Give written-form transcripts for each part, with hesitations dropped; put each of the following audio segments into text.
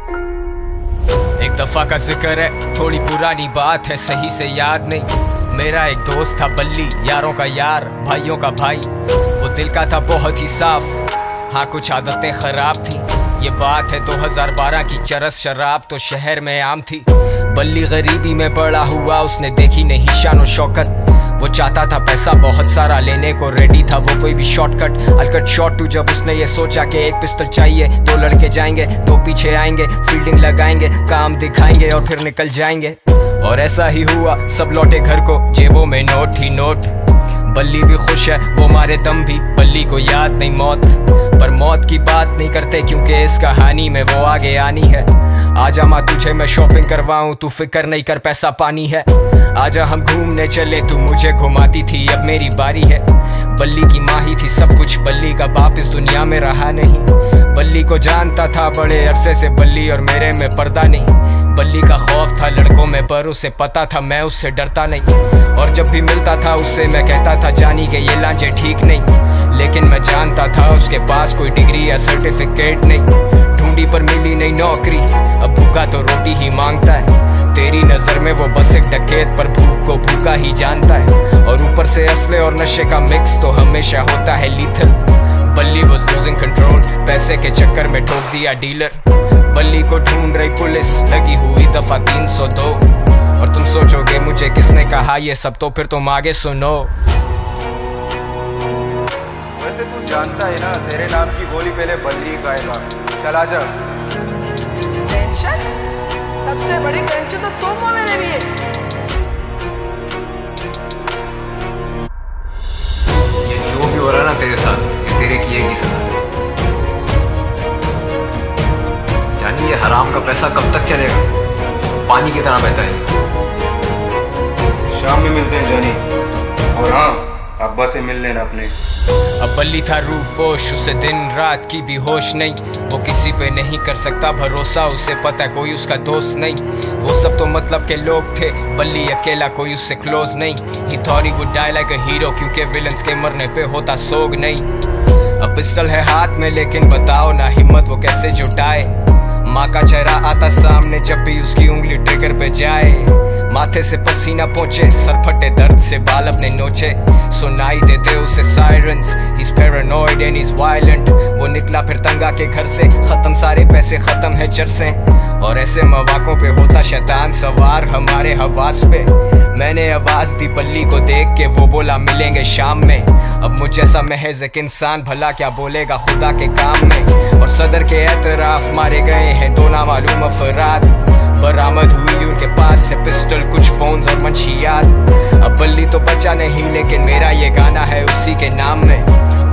एक दफा का जिक्र है, थोड़ी पुरानी बात है, सही से याद नहीं। मेरा एक दोस्त था बल्ली, यारों का यार, भाइयों का भाई। वो दिल का था बहुत ही साफ, हाँ कुछ आदतें खराब थी। ये बात है 2012 की, चरस शराब तो शहर में आम थी। बल्ली गरीबी में बड़ा हुआ, उसने देखी नहीं शान और शौकत। वो चाहता था पैसा बहुत सारा, लेने को रेडी था वो कोई भी shortcut. I'll cut short to जब उसने ये सोचा कि एक पिस्टल चाहिए, दो लड़के जाएंगे, दो पीछे आएंगे, फील्डिंग लगाएंगे, काम दिखाएंगे और फिर निकल जाएंगे। और ऐसा ही हुआ, सब लौटे घर को, जेबों में नोट ही नोट। बल्ली भी खुश है, वो मारे दम भी, बल्ली को याद नहीं मौत। पर मौत की बात नहीं करते क्योंकि इस कहानी में वो आगे आनी है। आजा माँ तुझे मैं शॉपिंग करवाऊं, तू फिक्र नहीं कर पैसा पानी है। आजा हम घूमने चले, तू मुझे घुमाती थी, अब मेरी बारी है। बल्ली की माँ ही थी सब कुछ, बल्ली का बाप इस दुनिया में रहा नहीं। बल्ली को जानता था बड़े अरसे से, बल्ली और मेरे में पर्दा नहीं। बल्ली का खौफ था लड़कों में, पर उसे पता था मैं उससे डरता नहीं। और जब भी मिलता था उससे मैं कहता था जानी के ये लांचे ठीक नहीं। लेकिन मैं जानता था उसके पास कोई डिग्री या सर्टिफिकेट नहीं। ढूंढी पर मिली नहीं नौकरी, अब भूखा तो रोटी ही मांगता है। तेरी नजर में वो बस एक डकैत, पर भूख को भूखा ही जानता है। और ऊपर से असले और नशे का मिक्स तो हमेशा होता है लीथल। बल्ली was losing control, पैसे के चक्कर में ठोक दिया डीलर। बल्ली को ढूंढ रही पुलिस, लगी हुई दफा 302। और तुम सोचोगे मुझे किसने कहा ये सब, तो फिर तुम आगे सुनो। वैसे तू जानता है ना, तेरे नाम की गोली पहले बल्ली खाएगा। चल आजा। टेंशन? सबसे बड़ी टेंशन तो तुम हो मेरे लिए। ये जो भी हो रहा है ना तेरे साथ, ये तेरे किए की सजा। जानी ये हराम का पैसा कब तक चलेगा, पानी की तरह बहता है। शाम में मिलते हैं जानी, और हाँ अब्बा से मिल लेना अपने। अब बल्ली था रूपोश, उसे दिन रात की भी होश नहीं। वो किसी पे नहीं कर सकता भरोसा, उसे पता है कोई उसका दोस्त नहीं। वो सब तो मतलब के लोग थे, बल्ली अकेला कोई उससे क्लोज नहीं। He thought he would die like a hero, क्योंकि विलन्स के मरने पे होता सोग नहीं। अब पिस्टल है हाथ में, लेकिन बताओ ना हिम्मत वो कैसे जुटाए। माँ का चेहरा आता सामने जब भी उसकी उंगली ट्रिगर पे जाए। माथे से पसीना पहुंचे, सर फटे दर्द से बाल अपने नोचे। सुनाई देते उसे sirens, he's paranoid and he's violent। वो निकला फिर तंगा के घर से, खत्म सारे पैसे, खत्म है जर से। और ऐसे मौक़ों पे होता शैतान सवार हमारे हवास पे। मैंने आवाज दी बल्ली को देख के, वो बोला मिलेंगे शाम में। अब मुझ जैसा महज एक इंसान भला क्या बोलेगा खुदा के काम में। और सदर के एतराफ मारे गए हैं दो नामालूम अफराद। बरामद हुई उनके पास से पिस्टल, कुछ फोन्स और मंशियात। अब बल्ली तो बचा नहीं, लेकिन मेरा ये गाना है उसी के नाम में।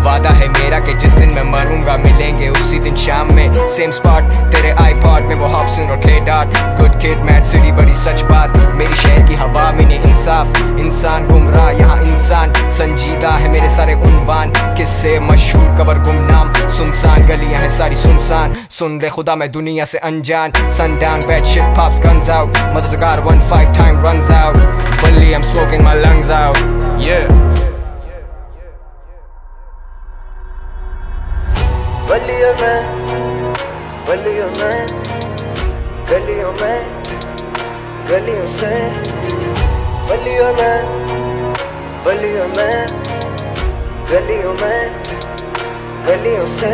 वादा है मेरा कि जिस दिन मैं मरूंगा मिलेंगे उसी दिन शाम में। सेम स्पॉट तेरे आईपॉड में, वो हॉब्सन और के dot. Good kid mad city बड़ी सच बात, मेरी शहर की हवा में ने इंसाफ। इंसान गुमराह यहाँ इंसान संजीदा है, मेरे सारे उन्वान किस्से मशहूर कबर गुमनाम। सुनसान गलियां हैं सारी सुनसान, सुन ले खुदा मैं दुनिया से अनजान। Sundown bad shit pops guns out, मददगार 1-5 time runs out। बल्ली I'm smoking my lungs out, yeah। बल्ली और मैं, बल्ली और मैं, गलियों में, गलियों से। बल्ली और मैं, बल्ली और मैं, गलियों में, गलियों से।